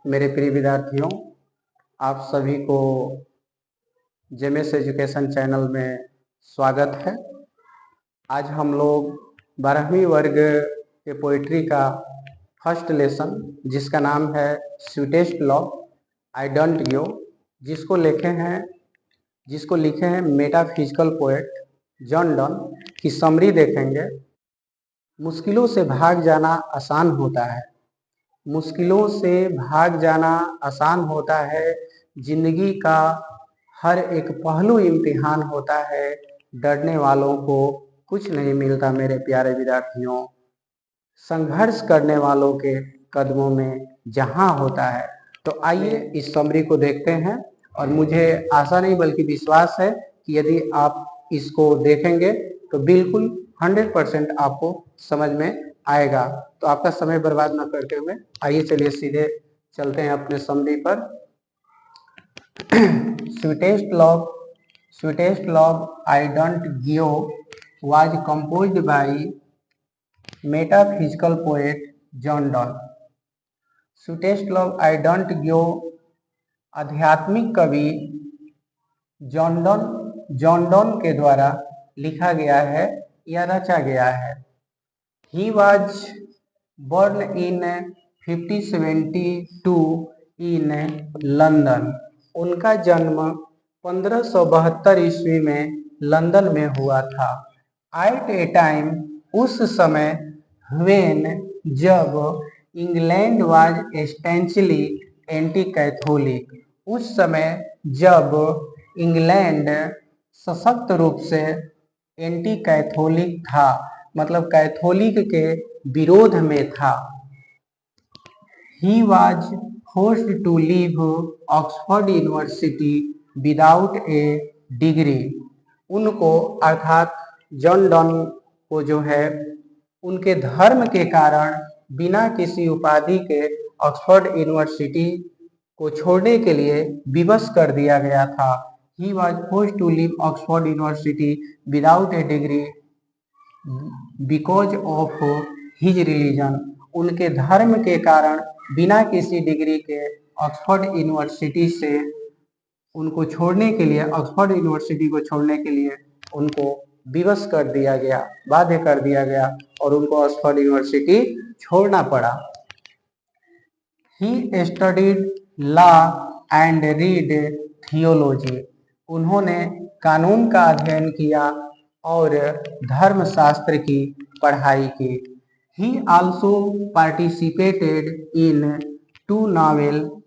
मेरे प्रिय विद्यार्थियों, आप सभी को जेएमएस एजुकेशन चैनल में स्वागत है। आज हम लोग 12वीं वर्ग के पोइट्री का फर्स्ट लेसन, जिसका नाम है sweetest love I don't give, जिसको लिखे हैं मेटाफिजिकल पोएट जॉन डन की समरी देखेंगे। मुश्किलों से भाग जाना आसान होता है, मुश्किलों से भाग जाना आसान होता है। जिंदगी का हर एक पहलू इम्तिहान होता है। डरने वालों को कुछ नहीं मिलता मेरे प्यारे विद्यार्थियों, संघर्ष करने वालों के कदमों में जहां होता है। तो आइए इस समरी को देखते हैं, और मुझे आशा नहीं बल्कि विश्वास है कि यदि आप इसको देखेंगे तो बिल्कुल 100% आपको समझ में आएगा। तो आपका समय बर्बाद न करते हुए आइए चलिए सीधे चलते हैं अपने समरी पर। Sweetest love I don't give was composed bye metaphysical poet John Donne. Sweetest love I don't give आध्यात्मिक कवि जॉन डन के द्वारा लिखा गया है या रचा गया है। He was born in 1572 in London. उनका जन्म 1572 ईस्वी में लंदन में हुआ था। At a time, उस समय, when जब इंग्लैंड was staunchly anti-Catholic, उस समय जब इंग्लैंड सशक्त रूप से एंटी कैथोलिक था, मतलब कैथोलिक के विरोध में था। He was forced to leave Oxford University without a degree। उनको अर्थात जॉन डन को जो है उनके धर्म के कारण बिना किसी उपाधि के ऑक्सफोर्ड यूनिवर्सिटी को छोड़ने के लिए विवश कर दिया गया था। He was forced to leave Oxford University without a degree because of his religion। उनके धर्म के कारण बिना किसी डिग्री के ऑक्सफोर्ड यूनिवर्सिटी से उनको छोड़ने के लिए, ऑक्सफोर्ड यूनिवर्सिटी को छोड़ने के लिए उनको विवश कर दिया गया, बाध्य कर दिया गया, और उनको ऑक्सफोर्ड यूनिवर्सिटी छोड़ना पड़ा। He studied law and read theology। उन्होंने कानून का अध्ययन किया और धर्मशास्त्र की पढ़ाई की। He also participated in 2 naval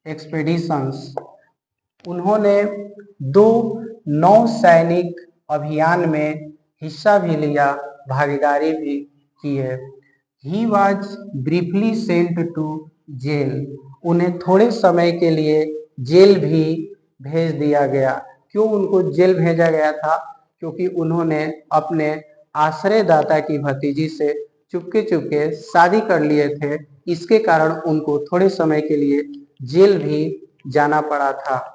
expeditions। उन्होंने 2 नौसैनिक अभियान में हिस्सा भी लिया, भागीदारी भी किए। He was briefly sent to jail। उन्हें थोड़े समय के लिए जेल भी भेज दिया गया। क्यों उनको जेल भेजा गया था? क्योंकि उन्होंने अपने आश्रयदाता की भतीजी से चुपके चुपके शादी कर लिए थे। इसके कारण उनको थोड़े समय के लिए जेल भी जाना पड़ा था।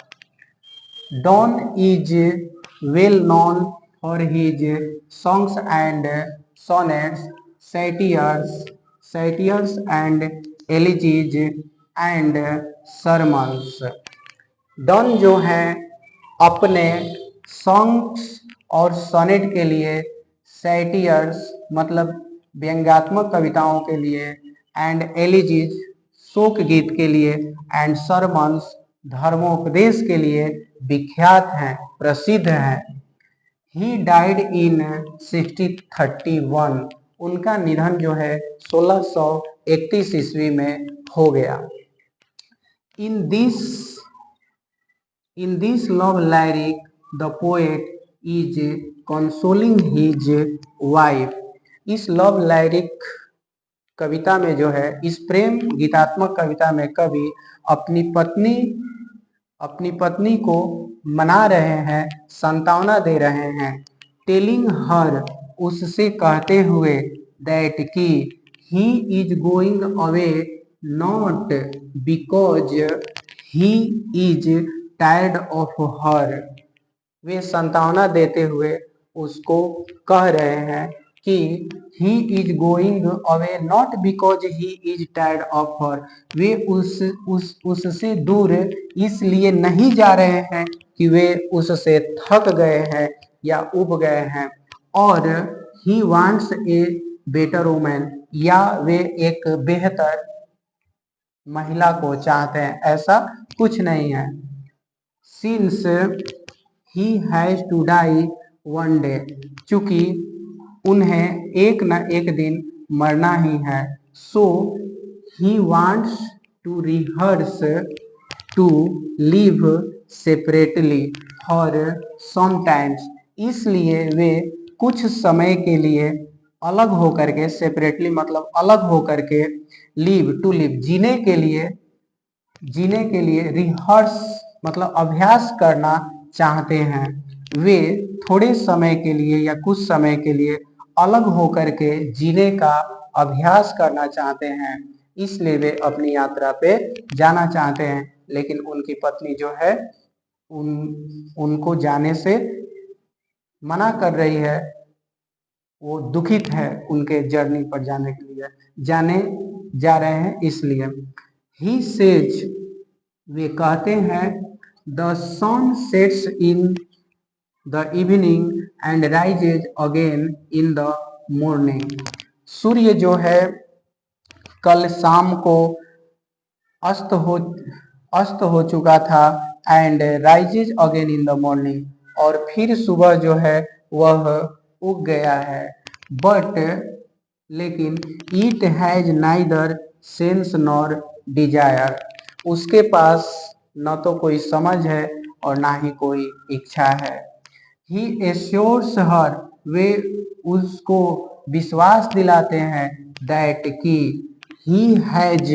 Donne is well known for his songs and sonnets, satires and elegies and sermons. Donne जो है अपने सॉन्ग्स और सोनेट के लिए, सैटियर्स मतलब व्यंग्यात्मक कविताओं के लिए, एंड एलिजीज शोक गीत के लिए, एंड सरमन्स धर्मोपदेश के लिए विख्यात हैं, प्रसिद्ध हैं। He died in 1631। उनका निधन जो है 1631 ईस्वी में हो गया। In this love lyric, the poet is consoling his wife। इस लव लाइरिक कविता में जो है, इस प्रेम गीतात्मक कविता में कवि अपनी पत्नी को मना रहे हैं, सांत्वना दे रहे हैं। टेलिंग हर, उससे कहते हुए, दैट कि he is going away not because he is tired of her. वे सांत्वना देते हुए उसको कह रहे हैं कि he is going away not because he is tired of her, वे उससे दूर इसलिए नहीं जा रहे हैं कि वे उससे थक गए हैं या उब गए हैं, और he wants a better woman, या वे एक बेहतर महिला को चाहते हैं, ऐसा कुछ नहीं है। Since he has to die one day, चूंकि उन्हें एक न एक दिन मरना ही है, so he wants to rehearse to live separately for sometimes, इसलिए वे कुछ समय के लिए अलग होकर के, सेपरेटली मतलब अलग होकर के, लिव टू लिव जीने के लिए, रिहर्स मतलब अभ्यास करना चाहते हैं। वे थोड़े समय के लिए या कुछ समय के लिए अलग होकर के जीने का अभ्यास करना चाहते हैं, इसलिए वे अपनी यात्रा पे जाना चाहते हैं। लेकिन उनकी पत्नी जो है उनको जाने से मना कर रही है, वो दुखित है उनके जर्नी पर जाने के लिए, जाने जा रहे हैं इसलिए। ही सेज, वे कहते हैं, the sun sets in the evening and rises again in the morning, सूर्य जो है कल शाम को अस्त हो चुका था, and rises again in the morning, और फिर सुबह जो है वह उग गया है। बट लेकिन it has neither sense nor desire, उसके पास न तो कोई समझ है और ना ही कोई इच्छा है। ही एश्योर्स हर, वे उसको विश्वास दिलाते हैं, दैट कि he has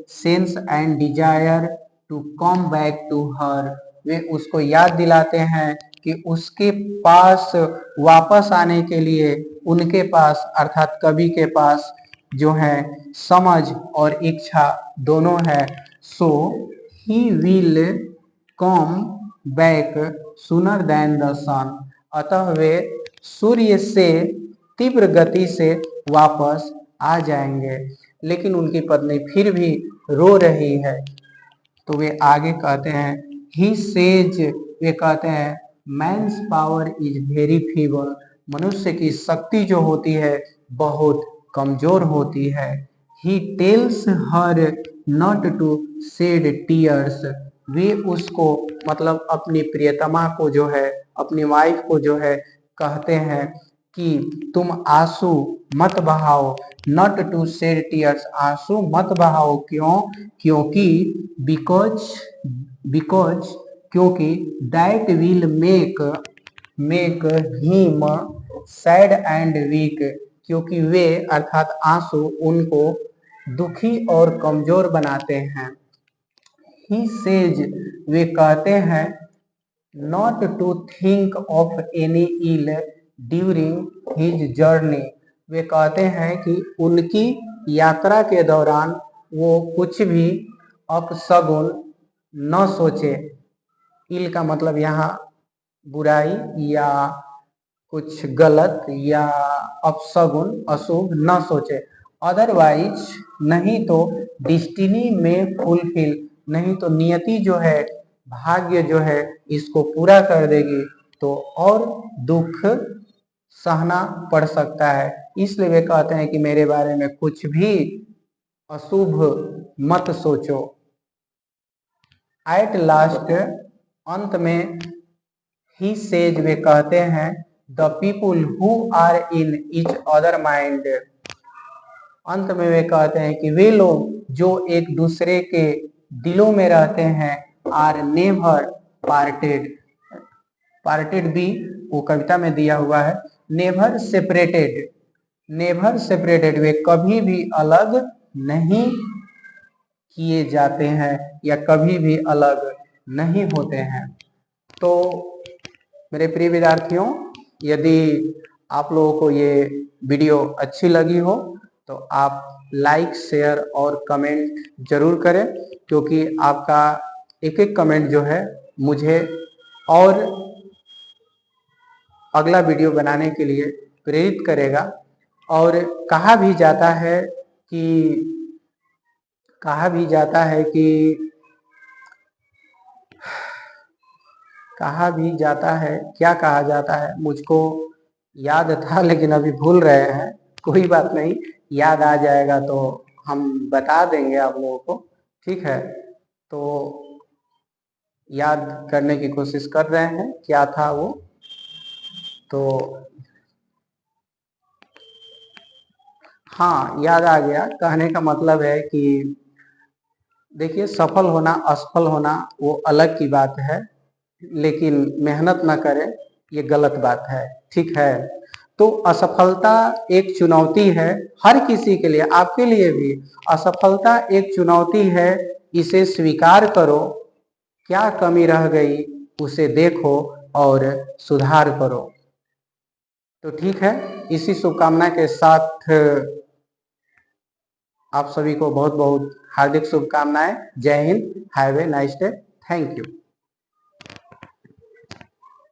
sense and desire to come back to her, वे उसको याद दिलाते हैं कि उसके पास वापस आने के लिए उनके पास अर्थात कवि के पास जो है समझ और इच्छा दोनों है। सो he will come back sooner than the sun, अतः वे सूर्य से तीव्र गति से वापस आ जाएंगे। लेकिन उनकी पत्नी फिर भी रो रही है, तो वे आगे कहते हैं, ही सेज, वे कहते हैं, man's power is very feeble, मनुष्य की शक्ति जो होती है बहुत कमजोर होती है। He tells her not to shed tears, वे उसको मतलब अपनी प्रियतमा को जो है, अपनी वाइफ को जो है कहते हैं कि तुम आंसू मत बहाओ, नॉट टू शेड टीयर्स, आंसू मत बहाओ, क्यों? क्योंकि बिकॉज क्योंकि that will make him sad and weak, क्योंकि वे अर्थात आंसू उनको दुखी और कमजोर बनाते हैं। ही सेज, वे कहते हैं, not to think of any ill during his journey, वे कहते हैं कि उनकी यात्रा के दौरान वो कुछ भी अपशगुन न सोचे। इल का मतलब यहाँ बुराई या कुछ गलत या अपशगुन अशुभ न सोचे। अदरवाइज, नहीं तो डिस्टिनी में फुलफिल, नहीं तो नियति जो है, भाग्य जो है इसको पूरा कर देगी, तो और दुख सहना पड़ सकता है। इसलिए वे कहते हैं कि मेरे बारे में कुछ भी अशुभ मत सोचो। एट लास्ट, अंत में, ही सेज, वे कहते हैं, the people who are in each other mind, अंत में वे कहते हैं कि वे लोग जो एक दूसरे के दिलों में रहते हैं, आर नेवर पार्टेड, पार्टेड भी वो कविता में दिया हुआ है, नेवर सेपरेटेड, नेवर सेपरेटेड, वे कभी भी अलग नहीं किए जाते हैं या कभी भी अलग नहीं होते हैं। तो मेरे प्रिय विद्यार्थियों, यदि आप लोगों को ये वीडियो अच्छी लगी हो तो आप लाइक, शेयर और कमेंट जरूर करें, क्योंकि आपका एक एक कमेंट जो है मुझे और अगला वीडियो बनाने के लिए प्रेरित करेगा। और कहा भी जाता है कि कहा भी जाता है कि कहा भी जाता है, क्या कहा जाता है मुझको याद था लेकिन अभी भूल रहे हैं। कोई बात नहीं, याद आ जाएगा तो हम बता देंगे आप लोगों को, ठीक है। तो याद करने की कोशिश कर रहे हैं क्या था वो। तो हाँ, याद आ गया। कहने का मतलब है कि देखिए, सफल होना असफल होना वो अलग की बात है, लेकिन मेहनत ना करें ये गलत बात है, ठीक है। तो असफलता एक चुनौती है हर किसी के लिए, आपके लिए भी। असफलता एक चुनौती है, इसे स्वीकार करो, क्या कमी रह गई उसे देखो और सुधार करो। तो ठीक है, इसी शुभकामना के साथ आप सभी को बहुत बहुत हार्दिक शुभकामनाएं। जय Hind, have a nice day, thank you.